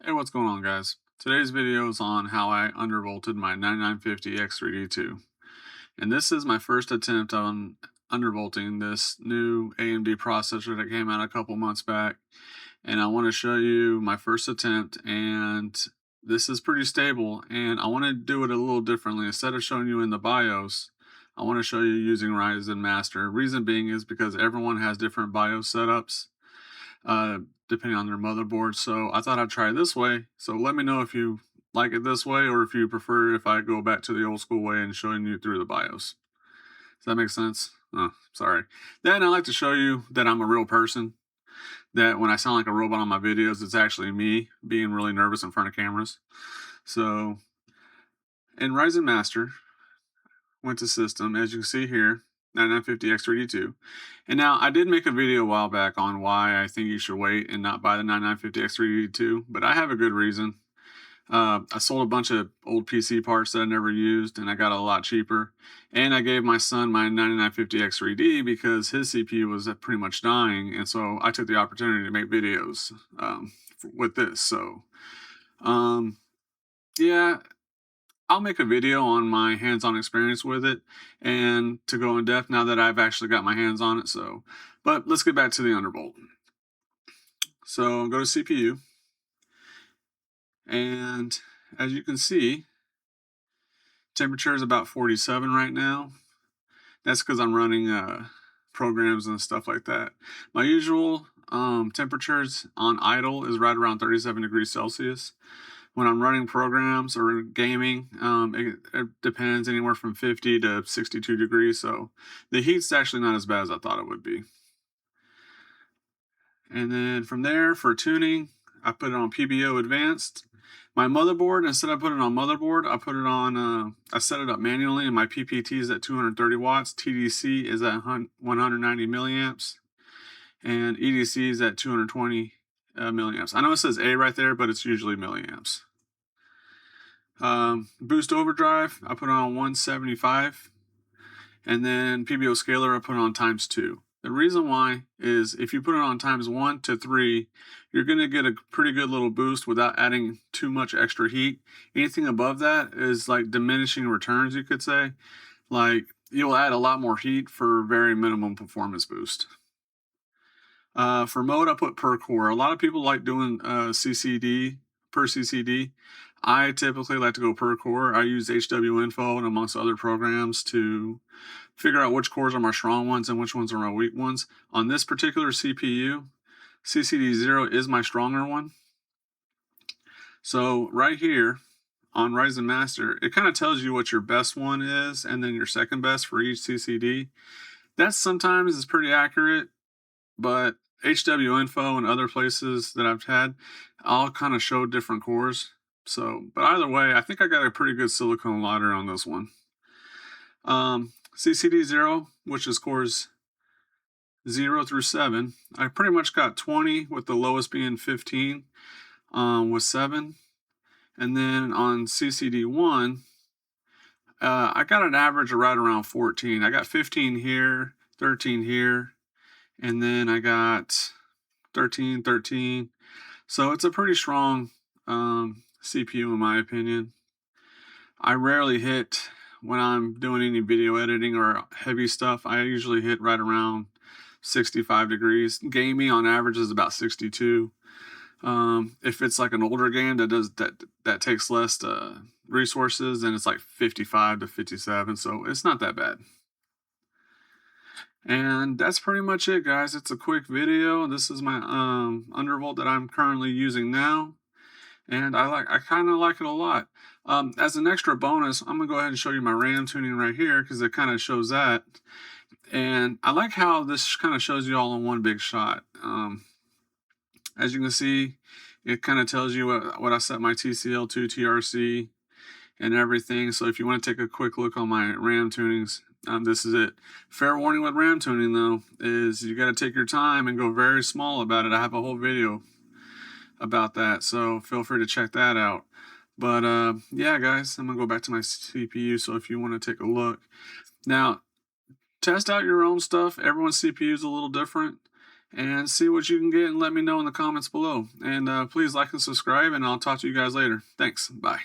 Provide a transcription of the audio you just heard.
Hey, what's going on, guys? Today's video is on how I undervolted my 9950 X3D2. And this is my first attempt on undervolting this new AMD processor that came out a couple months back. And I want to show you my first attempt, and this is pretty stable. And I want to do it a little differently. Instead of showing you in the BIOS, I want to show you using Ryzen Master. Reason being is because everyone has different BIOS setups uh, depending on their motherboard. So I thought I'd try it this way. So let me know if you like it this way or if you prefer if I go back to the old school way and showing you through the BIOS. Does that make sense? Oh, sorry. Then I like to show you that I'm a real person. That when I sound like a robot on my videos, it's actually me being really nervous in front of cameras. So in Ryzen Master, went to system, as you can see here, 9950X3D2. And now I did make a video a while back on why I think you should wait and not buy the 9950X3D2, but I have a good reason. I sold a bunch of old PC parts that I never used, and I got it a lot cheaper. And I gave my son my 9950X3D because his CPU was pretty much dying, and so I took the opportunity to make videos with this. So, um, yeah, I'll make a video on my hands-on experience with it and to go in depth now that I've actually got my hands on it. So, but let's get back to the Undervolt. So go to CPU, and as you can see, temperature is about 47 right now. That's because I'm running programs and stuff like that. My usual temperatures on idle is right around 37 degrees Celsius. When I'm running programs or gaming, it depends anywhere from 50 to 62 degrees. So the heat's actually not as bad as I thought it would be. And then from there, for tuning, I put it on PBO Advanced. My motherboard, instead of putting it on motherboard, I put it on, I set it up manually, and my PPT is at 230 watts. TDC is at 190 milliamps. And EDC is at 220 milliamps. I know it says A right there, but it's usually milliamps. Boost overdrive, I put it on 175. And then PBO scaler, I put it on ×2. The reason why is if you put it on ×1 to 3, you're going to get a pretty good little boost without adding too much extra heat. Anything above that is like diminishing returns, you could say. Like, you'll add a lot more heat for very minimum performance boost. For mode, I put per core. A lot of people like doing CCD, per CCD. I typically like to go per core. I use HW Info and amongst other programs to figure out which cores are my strong ones and which ones are my weak ones. On this particular CPU, CCD0 is my stronger one. So right here on Ryzen Master, it kind of tells you what your best one is and then your second best for each CCD. That sometimes is pretty accurate, but HW Info and other places that I've had, all kind of show different cores. So, but either way, I think I got a pretty good silicone ladder on this one. CCD0, which is cores 0 through 7, I pretty much got 20, with the lowest being 15 with 7. And then on CCD1, I got an average of right around 14. I got 15 here, 13 here, and then I got 13, 13. So it's a pretty strong CPU in my opinion. I rarely hit, when I'm doing any video editing or heavy stuff, I usually hit right around 65 degrees. Gaming on average is about 62. If it's like an older game that takes less resources, then it's like 55 to 57. So it's not that bad. And that's pretty much it, guys. It's a quick video. This is my Undervolt that I'm currently using now, and I kind of like it a lot. As an extra bonus, I'm gonna go ahead and show you my RAM tuning right here because it kind of shows that. And I like how this kind of shows you all in one big shot. As you can see, it kind of tells you what I set my TCL to, TRC, and everything. So if you want to take a quick look on my RAM tunings, this is it. Fair warning with RAM tuning though, is you got to take your time and go very small about it. I have a whole video about that, so feel free to check that out. But yeah, guys, I'm gonna go back to my CPU. So if you want to take a look now, test out your own stuff. Everyone's CPU is a little different, and see what you can get and let me know in the comments below. And please like and subscribe, and I'll talk to you guys later. Thanks. Bye.